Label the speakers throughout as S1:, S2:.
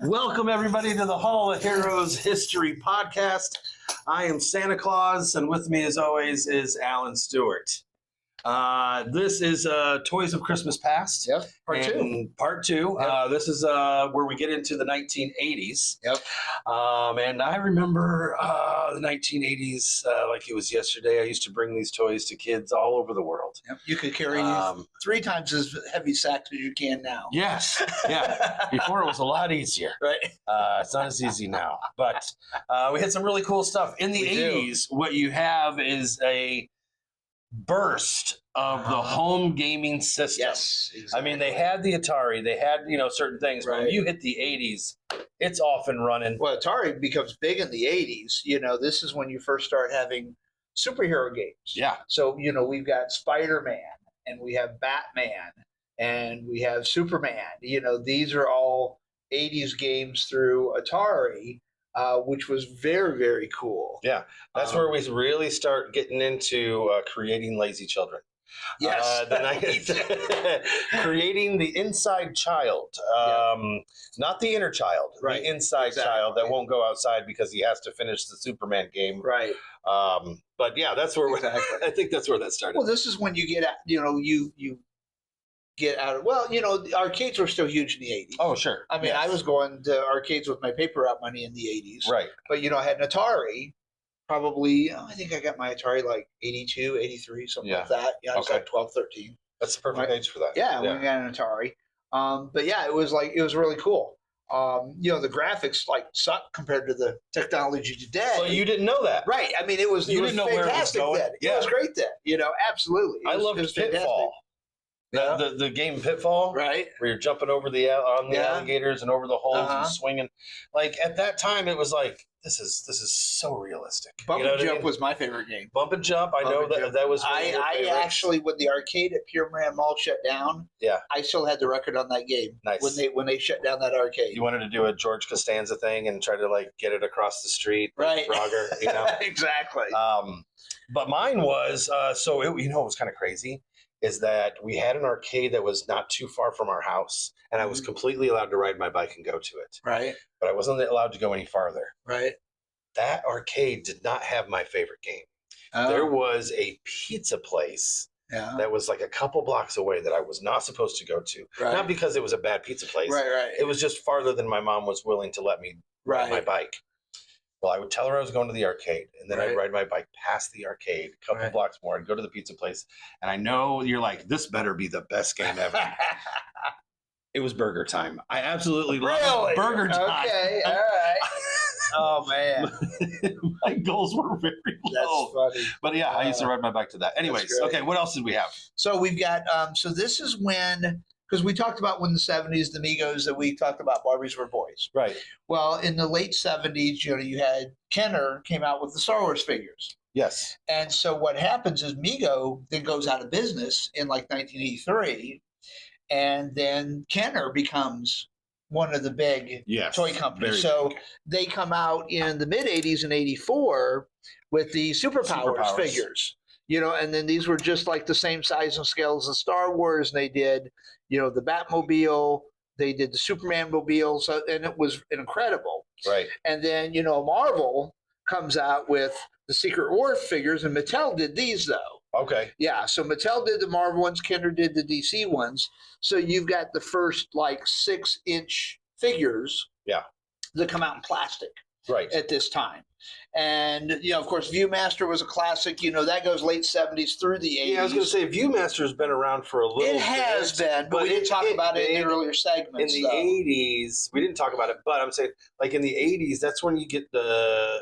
S1: Welcome, everybody, to the Hall of Heroes History Podcast. I am Santa Claus, and with me, as always, is Alan Stewart. This is Toys of Christmas Past.
S2: Yep,
S1: Part two.
S2: Yep.
S1: This is where we get into the 1980s.
S2: Yep.
S1: And I remember the 1980s like it was yesterday. I used to bring these toys to kids all over the world.
S2: Yep. You could carry 3 times as heavy sacks as you can now.
S1: Yes. Yeah. Before it was a lot easier.
S2: Right.
S1: It's not as easy now. But we had some really cool stuff. In the 80s, what you have is a burst of the home gaming system.
S2: Yes, exactly.
S1: I mean, they had the Atari, they had, certain things. Right. But when you hit the 80s, it's off and running.
S2: Well, Atari becomes big in the 80s. This is when you first start having superhero games.
S1: Yeah.
S2: So, we've got Spider-Man, and we have Batman, and we have Superman. These are all 80s games through Atari. Which was very, very cool.
S1: Yeah, that's where we really start getting into creating lazy children.
S2: Yes.
S1: Creating the inside child, not the inner child,
S2: right.
S1: The inside child that won't go outside because he has to finish the Superman game.
S2: Right.
S1: But yeah, that's where I think that's where that started.
S2: Well, this is when you get at, you get out of, the arcades were still huge in the 80s.
S1: Oh, sure.
S2: I mean, I was going to arcades with my paper route money in the 80s.
S1: Right.
S2: But, I had an Atari, probably, I think I got my Atari like 82, 83, something like that. I was like 12, 13.
S1: That's the perfect age for that.
S2: Yeah, we got an Atari. But yeah, it was really cool. The graphics suck compared to the technology today.
S1: Well, you didn't know that.
S2: Right. I mean, it was
S1: didn't know
S2: fantastic
S1: where it was going.
S2: then.
S1: Yeah.
S2: It was great then. Absolutely.
S1: I loved Pitfall. The game Pitfall,
S2: right?
S1: Where you're jumping over the alligators and over the holes and swinging. Like at that time, it was like this is so realistic.
S2: Bump and Jump was my favorite game.
S1: Bump and Jump, I know that was.
S2: I actually, when the arcade at Pure Moran Mall shut down, I still had the record on that game.
S1: Nice.
S2: When they shut down that arcade.
S1: You wanted to do a George Costanza thing and try to get it across the street,
S2: right?
S1: Frogger,
S2: Exactly.
S1: But mine was so it was kind of crazy. Is that we had an arcade that was not too far from our house, and I was completely allowed to ride my bike and go to it.
S2: Right.
S1: But I wasn't allowed to go any farther.
S2: Right.
S1: That arcade did not have my favorite game. There was a pizza place that was like a couple blocks away that I was not supposed to go to.
S2: Right.
S1: Not because it was a bad pizza place.
S2: Right.
S1: It was just farther than my mom was willing to let me ride my bike. Well, I would tell her I was going to the arcade, and then I'd ride my bike past the arcade, a couple blocks more, and go to the pizza place. And I know you're like, this better be the best game ever. It was Burger Time. I absolutely loved Burger Time.
S2: Okay, all right. Oh, man.
S1: My goals were very low.
S2: That's funny.
S1: But yeah, I used to ride my bike to that. Anyways, okay, what else did we have?
S2: So we've got, so this is when... Because we talked about when the 70s, the Migos, that we talked about Barbies Were Boys.
S1: Right.
S2: Well, in the late 70s, you had Kenner came out with the Star Wars figures.
S1: Yes.
S2: And so what happens is Mego then goes out of business in 1983, and then Kenner becomes one of the big toy companies. So they come out in the mid-80s in 84 with the Superpowers figures. And then these were just like the same size and scale as the Star Wars. And they did, the Batmobile, they did the Superman mobile. So, and it was incredible.
S1: Right.
S2: And then, Marvel comes out with the Secret War figures, and Mattel did these though.
S1: Okay.
S2: Yeah. So Mattel did the Marvel ones, Kenner did the DC ones. So you've got the first 6-inch figures.
S1: Yeah.
S2: That come out in plastic.
S1: Right.
S2: At this time. And, of course, Viewmaster was a classic. That goes late 70s through the 80s.
S1: Yeah, I was going to say, Viewmaster's been around for a little bit.
S2: It has been, but we didn't talk about it in the earlier segments.
S1: In the 80s, we didn't talk about it, but I'm saying, in the 80s, that's when you get the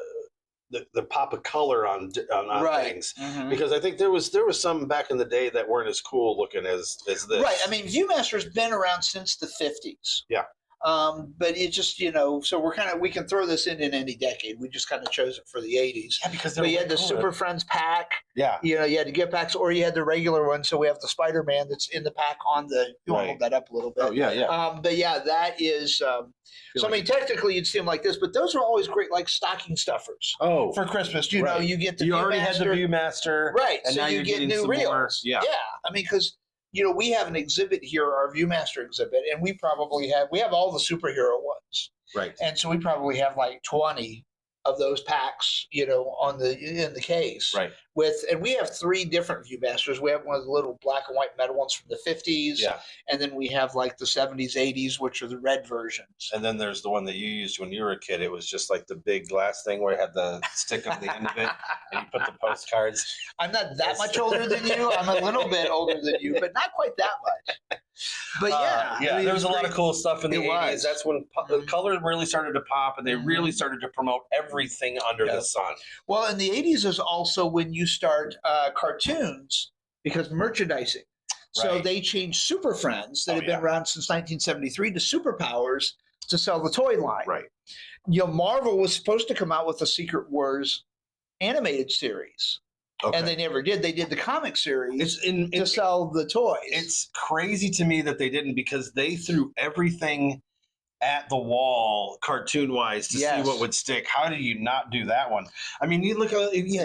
S1: pop of color on things. Mm-hmm. Because I think there was some back in the day that weren't as cool looking as this.
S2: Right. I mean, Viewmaster's been around since the 50s.
S1: Yeah.
S2: But it just, so we can throw this in any decade. We just kind of chose it for the 80s.
S1: Yeah, because
S2: you had the Super Friends pack.
S1: Yeah.
S2: You had the gift packs, or you had the regular one. So we have the Spider-Man that's in the pack on the, you want to hold that up a little bit.
S1: Oh, yeah.
S2: But yeah, that is, so I mean, technically you'd see them like this, but those are always great, like stocking stuffers.
S1: Oh.
S2: For Christmas. You know, you get the
S1: You already had the Viewmaster.
S2: Right.
S1: And
S2: so
S1: now
S2: you
S1: you're
S2: get
S1: getting
S2: new reels.
S1: More. Yeah.
S2: Yeah. I mean, because we have an exhibit here, our Viewmaster exhibit, and we have all the superhero ones.
S1: Right.
S2: And so we probably have like 20 of those packs, in the case.
S1: Right.
S2: And we have 3 different Viewmasters. We have one of the little black and white metal ones from the 50s.
S1: Yeah.
S2: And then we have like the 70s, 80s, which are the red versions.
S1: And then there's the one that you used when you were a kid. It was just like the big glass thing where it had the stick on the end of it, and you put the postcards.
S2: I'm not that much older than you. I'm a little bit older than you, but not quite that much. But
S1: yeah, I mean, there was a lot of cool stuff in the 80s. That's when the color really started to pop, and they really started to promote everything under the sun.
S2: Well, in the 80s is also when you start cartoons, because merchandising. So they changed Super Friends that had been around since 1973 to Superpowers to sell the toy line.
S1: Right.
S2: Marvel was supposed to come out with a Secret Wars animated series. Okay. And they never did. They did the comic series to sell the toys.
S1: It's crazy to me that they didn't, because they threw everything at the wall cartoon-wise to see what would stick. How do you not do that one? I mean, you look at you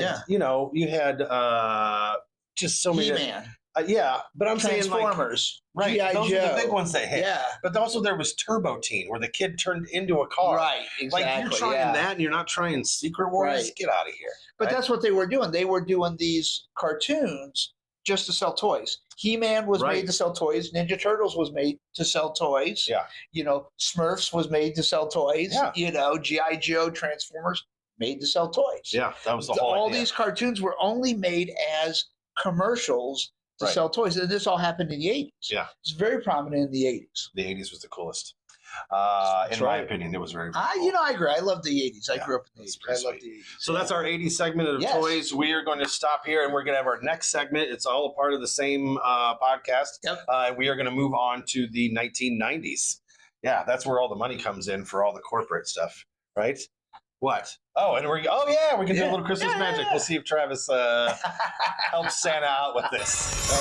S1: had just so many.
S2: He-Man.
S1: But I'm saying
S2: Transformers,
S1: right?
S2: G.I.
S1: Those
S2: Joe.
S1: are the big ones they hit.
S2: Yeah,
S1: but also there was Turbo Teen, where the kid turned into a car.
S2: Right, exactly.
S1: Like you're trying that, and you're not trying Secret Wars.
S2: Right.
S1: Get out of here.
S2: But that's what they were doing. They were doing these cartoons just to sell toys. He-Man was made to sell toys. Ninja Turtles was made to sell toys.
S1: Yeah.
S2: Smurfs was made to sell toys.
S1: Yeah.
S2: G.I. Joe, Transformers, made to sell toys.
S1: Yeah, that was the whole idea.
S2: All these cartoons were only made as commercials to sell toys. And this all happened in the 80s.
S1: Yeah.
S2: It's very prominent in the 80s.
S1: The 80s was the coolest. In my opinion, it was very cool.
S2: I agree. I love the 80s. I grew up in the 80s. I love the 80s.
S1: So that's our 80s segment of toys. We are going to stop here, and we're going to have our next segment. It's all a part of the same podcast.
S2: Yep.
S1: We are going to move on to the 1990s. Yeah, that's where all the money comes in for all the corporate stuff, right? What? Oh, and we can do a little Christmas magic. We'll see if Travis helps Santa out with this.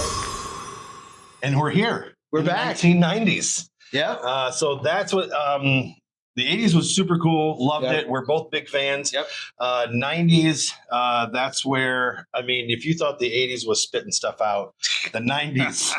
S1: And we're here.
S2: We're back.
S1: 1990s.
S2: Yeah.
S1: So that's what the 80s was super cool. Loved it. We're both big fans.
S2: Yep.
S1: 90s, that's where, I mean, if you thought the 80s was spitting stuff out, the 90s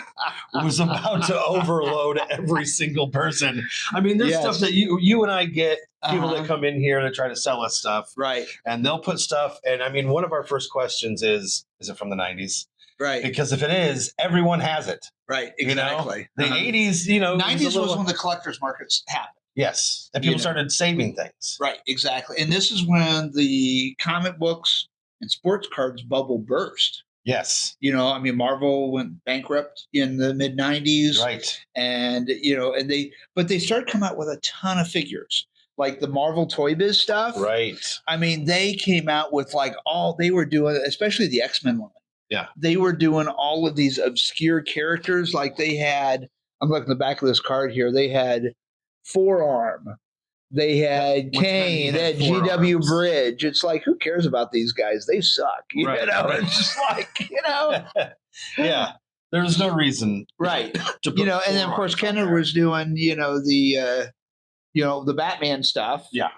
S1: was about to overload every single person. I mean, there's stuff that you and I get, people that come in here that try to sell us stuff.
S2: Right.
S1: And they'll put stuff. And I mean, one of our first questions is it from the 90s?
S2: Right.
S1: Because if it is, everyone has it.
S2: Right. Exactly.
S1: The 80s,
S2: 90s was when the collector's markets happened.
S1: Yes. And people started saving things.
S2: Right. Exactly. And this is when the comic books and sports cards bubble burst.
S1: Yes.
S2: Marvel went bankrupt in the mid 90s.
S1: Right.
S2: And, but they started coming out with a ton of figures. Like the Marvel Toy Biz stuff.
S1: Right.
S2: I mean, they came out with they were doing, especially the X-Men line.
S1: Yeah.
S2: They were doing all of these obscure characters. Like they had, I'm looking at the back of this card here, they had Forearm. They had Kane. They had GW Bridge. It's like, who cares about these guys? They suck. It's just like,
S1: Yeah. There's no reason.
S2: Right. And then of course Kenner was doing, the Batman stuff.
S1: Yeah.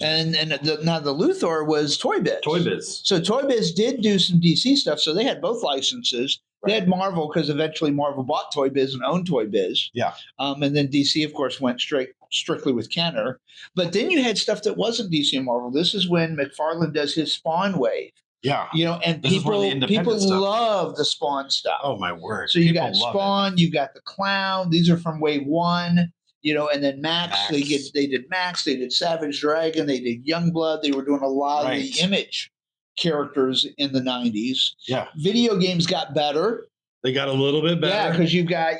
S2: And now the Luthor was Toy Biz.
S1: Toy Biz.
S2: So Toy Biz did do some DC stuff. So they had both licenses. Right. They had Marvel because eventually Marvel bought Toy Biz and owned Toy Biz.
S1: Yeah.
S2: And then DC, of course, went strictly with Kenner. But then you had stuff that wasn't DC and Marvel. This is when McFarlane does his Spawn wave.
S1: Yeah.
S2: And people love the Spawn stuff.
S1: Oh, my word.
S2: So you got Spawn, you got the Clown. These are from wave 1. And then Max. They did Max, they did Savage Dragon, they did Youngblood. They were doing a lot of the Image characters in the 90s.
S1: Yeah.
S2: Video games got better.
S1: They got a little bit better.
S2: Yeah, because you got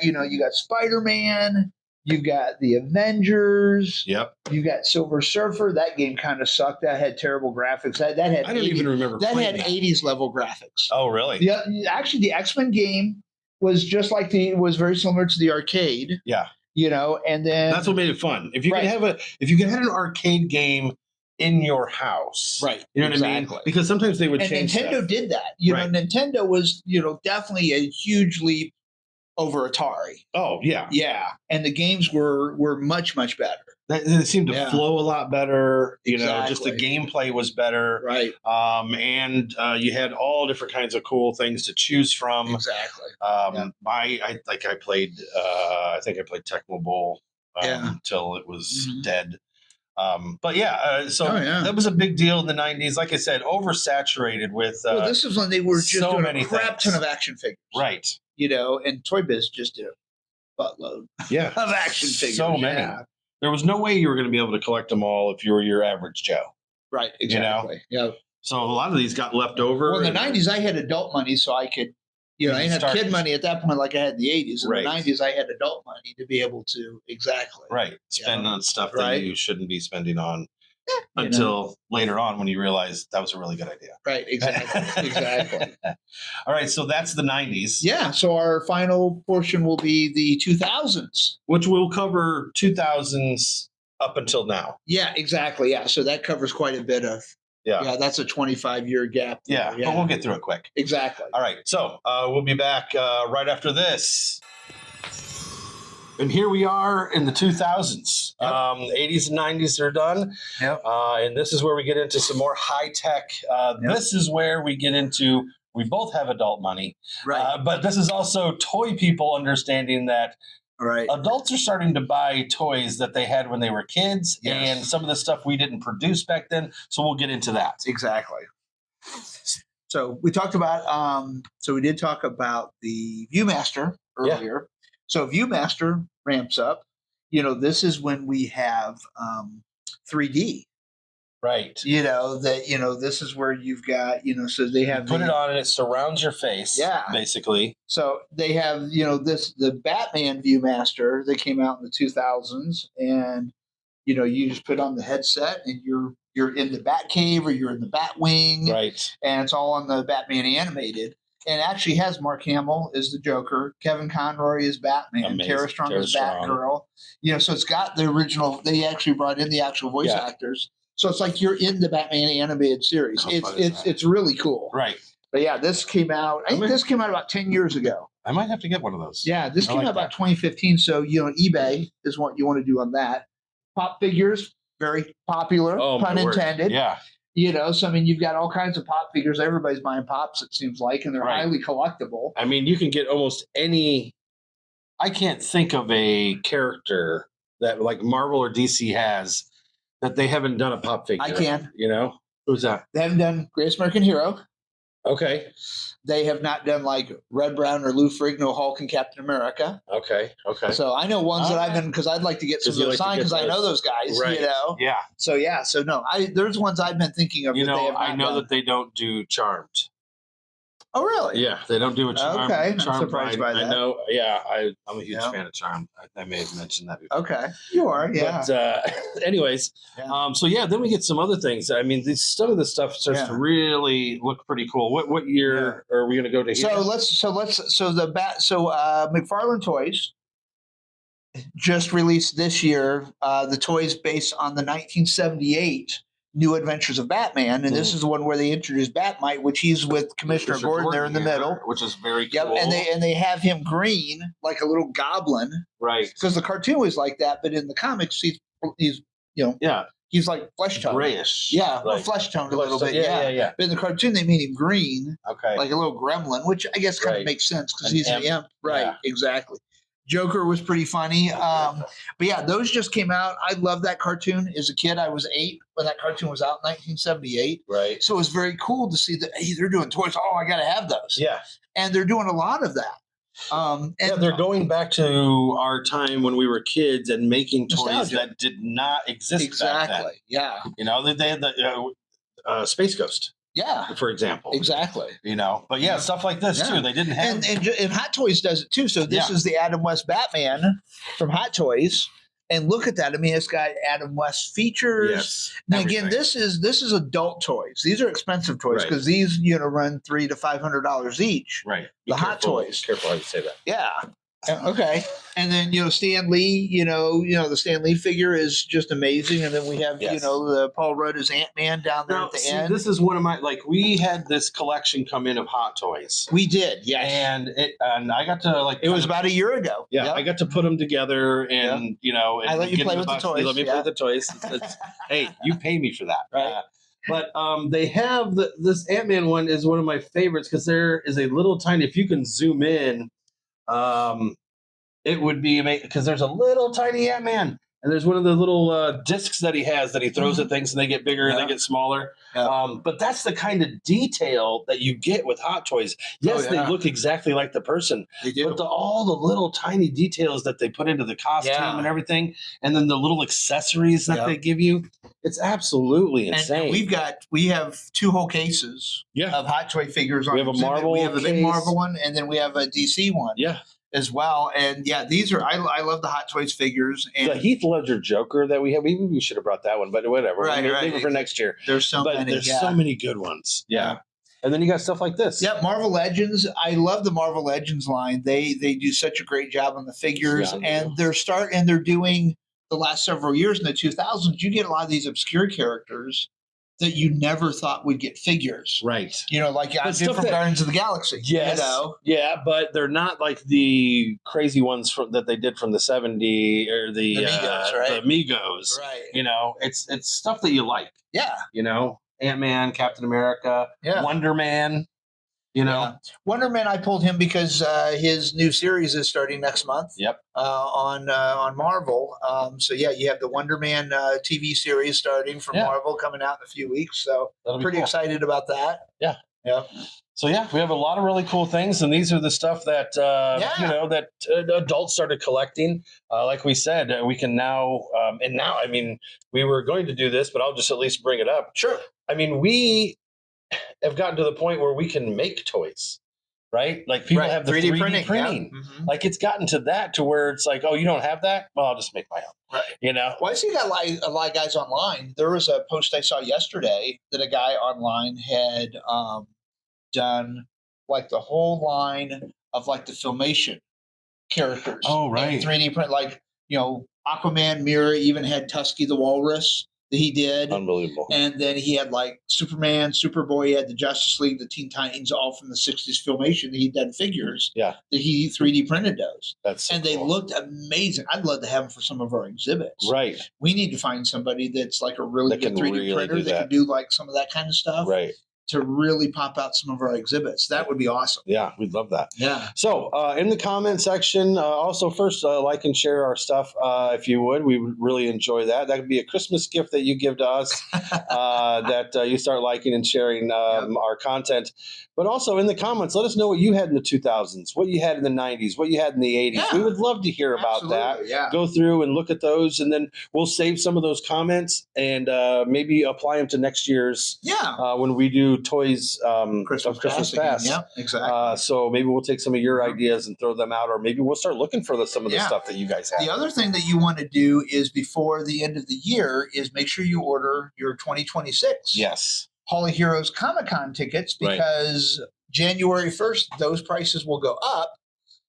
S2: Spider-Man, you got the Avengers.
S1: Yep.
S2: You got Silver Surfer. That game kind of sucked. That had terrible graphics. That had
S1: I don't even remember
S2: that had 80s level graphics.
S1: Oh, really?
S2: Yeah. Actually, the X-Men game was was very similar to the arcade.
S1: Yeah.
S2: and then
S1: that's what made it fun. If you could have an arcade game in your house,
S2: right?
S1: You know what I mean? Because sometimes they would change.
S2: Nintendo
S1: stuff.
S2: did that. Nintendo was definitely a huge leap over Atari.
S1: Oh yeah,
S2: yeah, and the games were much better.
S1: They seemed to flow a lot better.
S2: Exactly.
S1: Just the gameplay was better.
S2: Right.
S1: And you had all different kinds of cool things to choose from.
S2: Exactly.
S1: I played Tecmo Bowl till it was dead. But that was a big deal in the 90s. Like I said, oversaturated with.
S2: This is when they were just doing a crap ton of action figures.
S1: Right.
S2: And Toy Biz just did a buttload of action figures.
S1: So many. Yeah. There was no way you were going to be able to collect them all if you were your average Joe.
S2: Right, exactly. Yeah.
S1: So a lot of these got left over.
S2: Well, in the 90s, I had adult money, so I could, I didn't have kid money at that point like I had in the 80s. In the 90s, I had adult money to be able to,
S1: spend on stuff that you shouldn't be spending on until later on when you realize that was a really good idea.
S2: Right, exactly.
S1: All right, so that's the 90s.
S2: Yeah, so our final portion will be the 2000s.
S1: Which will cover 2000s up until now.
S2: Yeah, exactly. Yeah, so that covers quite a bit of... Yeah, that's a 25-year gap.
S1: Yeah, but we'll get through it quick.
S2: Exactly.
S1: All right, so we'll be back right after this. And here we are in the 2000s. Yep. 80s and 90s are done.
S2: Yep.
S1: And this is where we get into some more high tech. This is where we get into, we both have adult money.
S2: Right.
S1: But this is also toy people understanding that adults are starting to buy toys that they had when they were kids. Yes. And some of the stuff we didn't produce back then. So we'll get into that.
S2: Exactly. So we talked about, we did talk about the Viewmaster earlier. Yeah. So Viewmaster ramps up. This is when we have 3D.
S1: Right.
S2: This is where you've got, so they have...
S1: Put it on and it surrounds your face. Yeah. Basically.
S2: So they have, the Batman Viewmaster that came out in the 2000s. And, you just put on the headset and you're in the Batcave or you're in the Batwing.
S1: Right.
S2: And it's all on the Batman animated. And actually has Mark Hamill as the Joker, Kevin Conroy is Batman, Tara Strong is Batgirl. So it's got the original. They actually brought in the actual voice actors, so it's like you're in the Batman animated series. It's really cool,
S1: right?
S2: But yeah, this came out. I think this came out about 10 years ago.
S1: I might have to get one of those.
S2: Yeah, this came out about 2015. So eBay is what you want to do on that. Pop figures, very popular, pun intended.
S1: Yeah.
S2: So I mean, you've got all kinds of pop figures. Everybody's buying pops, it seems like, and they're highly collectible.
S1: I mean, you can get almost any. I can't think of a character that like Marvel or DC has that they haven't done a pop figure.
S2: I can.
S1: Who's that?
S2: They haven't done Greatest American Hero.
S1: Okay.
S2: They have not done like Red Brown or Lou Ferrigno, Hulk, and Captain America.
S1: Okay.
S2: So I know ones that I've been, because I'd like to get some of those signed because I know those guys.
S1: Right.
S2: Yeah. So no, there's ones I've been thinking of.
S1: I know that they don't do Charmed.
S2: Oh, really?
S1: Yeah, they don't do a Charmed.
S2: Okay, I'm surprised by that.
S1: I know. Yeah, I'm a huge fan of Charmed. I may have mentioned that before.
S2: Okay, you are. Yeah.
S1: But anyways, then we get some other things. I mean, some of this stuff starts to really look pretty cool. What year are we going to go to here?
S2: McFarlane Toys just released this year the toys based on the 1978 New Adventures of Batman, and this is the one where they introduced Batmite, which he's with Commissioner Gordon there in the middle,
S1: which is very cool.
S2: Yep, and they have him green like a little goblin,
S1: right?
S2: Because the cartoon was like that, but in the comics he's he's like flesh toned,
S1: grayish,
S2: flesh toned a little bit,
S1: yeah.
S2: But in the cartoon they made him green,
S1: okay,
S2: like a little gremlin, which I guess kind of makes sense because he's an imp, right? Exactly. Joker was pretty funny. But yeah, those just came out. I loved that cartoon. As a kid, I was 8 when that cartoon was out in 1978.
S1: Right.
S2: So it was very cool to see that, hey, they're doing toys. Oh, I got to have those.
S1: Yeah.
S2: And they're doing a lot of that.
S1: They're going back to our time when we were kids and making toys that did not exist back then.
S2: Yeah.
S1: They had the Space Ghost.
S2: Yeah,
S1: for example.
S2: Exactly.
S1: But stuff like this too. They didn't have,
S2: and Hot Toys does it too. So this is the Adam West Batman from Hot Toys, and look at that. I mean, it's got Adam West features.
S1: Yes.
S2: Now again, this is adult toys. These are expensive toys because these run $300 to $500 each.
S1: Right.
S2: The Hot Toys.
S1: Careful how you say that.
S2: Yeah. Okay. And then, Stan Lee, the Stan Lee figure is just amazing. And then we have, the Paul Rudd's Ant-Man down there at the end.
S1: This is one of my, we had this collection come in of Hot Toys.
S2: We did, yes.
S1: And I got to,
S2: it was about a year ago.
S1: Yeah, yep. I got to put them together and, and
S2: I let you play with the toys.
S1: Let me play with the toys. Hey, you pay me for that.
S2: Right.
S1: But they have this Ant-Man one is one of my favorites because there is a little tiny, if you can zoom in, it would be amazing because there's a little tiny Ant-Man and there's one of the little discs that he has that he throws at things and they get bigger and they get smaller. Yeah. But that's the kind of detail that you get with Hot Toys. Yes, they look exactly like the person.
S2: They do.
S1: But all the little tiny details that they put into the costume and everything, and then the little accessories that they give you, it's absolutely insane.
S2: And we have 2 whole cases of Hot Toy figures on.
S1: We have a Marvel.
S2: We have a big Marvel one, and then we have a DC one.
S1: Yeah.
S2: As well, and these are I love the Hot Toys figures. And
S1: the Heath Ledger Joker that we have, we should have brought that one, but whatever.
S2: Right.
S1: Leave it for next year.
S2: There's so
S1: many good ones. Yeah. And then you got stuff like this.
S2: Yeah, Marvel Legends. I love the Marvel Legends line. They do such a great job on the figures, and they're doing the last several years in the 2000s. You get a lot of these obscure characters that you never thought would get figures.
S1: Right.
S2: Like I did from Guardians of the Galaxy.
S1: Yes. Yeah, but they're not like the crazy ones that they did from the 70s or the Migos, right? The Migos.
S2: Right.
S1: It's stuff that you like.
S2: Yeah.
S1: Ant-Man, Captain America, Wonder Man.
S2: Wonder Man, I pulled him because his new series is starting next month.
S1: Yep.
S2: On Marvel. So you have the Wonder Man TV series starting from Marvel coming out in a few weeks. So pretty excited about that.
S1: Yeah.
S2: Yeah.
S1: So we have a lot of really cool things, and these are the stuff that that adults started collecting. Like we said, we can now, and now I mean, we were going to do this, but I'll just at least bring it up.
S2: Sure.
S1: I mean, we have gotten to the point where we can make toys, right? Like people have the 3D printing.
S2: Yeah. Mm-hmm.
S1: Like it's gotten to that to where it's like, oh, you don't have that? Well, I'll just make my own.
S2: Right. Well, I see that a lot of guys online. There was a post I saw yesterday that a guy online had done like the whole line of like the Filmation characters.
S1: Oh, right.
S2: 3D print, like, Aquaman, Mira even had Tusky the Walrus that he did.
S1: Unbelievable.
S2: And then he had like Superman, Superboy, he had the Justice League, the Teen Titans, all from the 60s Filmation that he'd done figures.
S1: Yeah.
S2: That he 3D printed those.
S1: That's so
S2: and they looked amazing. I'd love to have them for some of our exhibits.
S1: Right.
S2: We need to find somebody that's like a really good 3D printer that can do like some of that kind of stuff.
S1: Right.
S2: To really pop out some of our exhibits. That would be awesome.
S1: Yeah, we'd love that.
S2: Yeah.
S1: So in the comment section, also first like and share our stuff if you would. We would really enjoy that. That could be a Christmas gift that you give to us that you start liking and sharing our content. But also in the comments, let us know what you had in the 2000s, what you had in the 90s, what you had in the 80s. Yeah. We would love to hear about that.
S2: Yeah.
S1: Go through and look at those, and then we'll save some of those comments and maybe apply them to next year's when we do Toys Christmas Fest.
S2: Yeah, exactly.
S1: So maybe we'll take some of your ideas and throw them out, or maybe we'll start looking for some of the stuff that you guys have.
S2: The other thing that you want to do is before the end of the year is make sure you order your 2026.
S1: Yes.
S2: Holy Heroes Comic-Con tickets because January 1st, those prices will go up.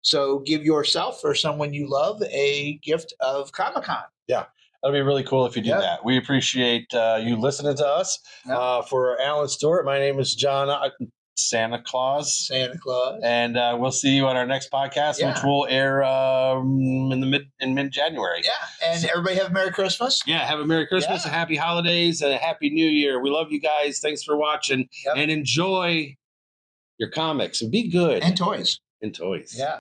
S2: So give yourself or someone you love a gift of Comic-Con.
S1: Yeah. That'd be really cool if you do that. We appreciate you listening to us. For Alan Stewart, my name is John Santa Claus. And we'll see you on our next podcast, which will air in mid-January.
S2: Yeah, and everybody have a Merry Christmas.
S1: Yeah, have a Merry Christmas, a Happy Holidays, and a Happy New Year. We love you guys. Thanks for watching, and enjoy your comics, and be good.
S2: And toys.
S1: And toys.
S2: Yeah.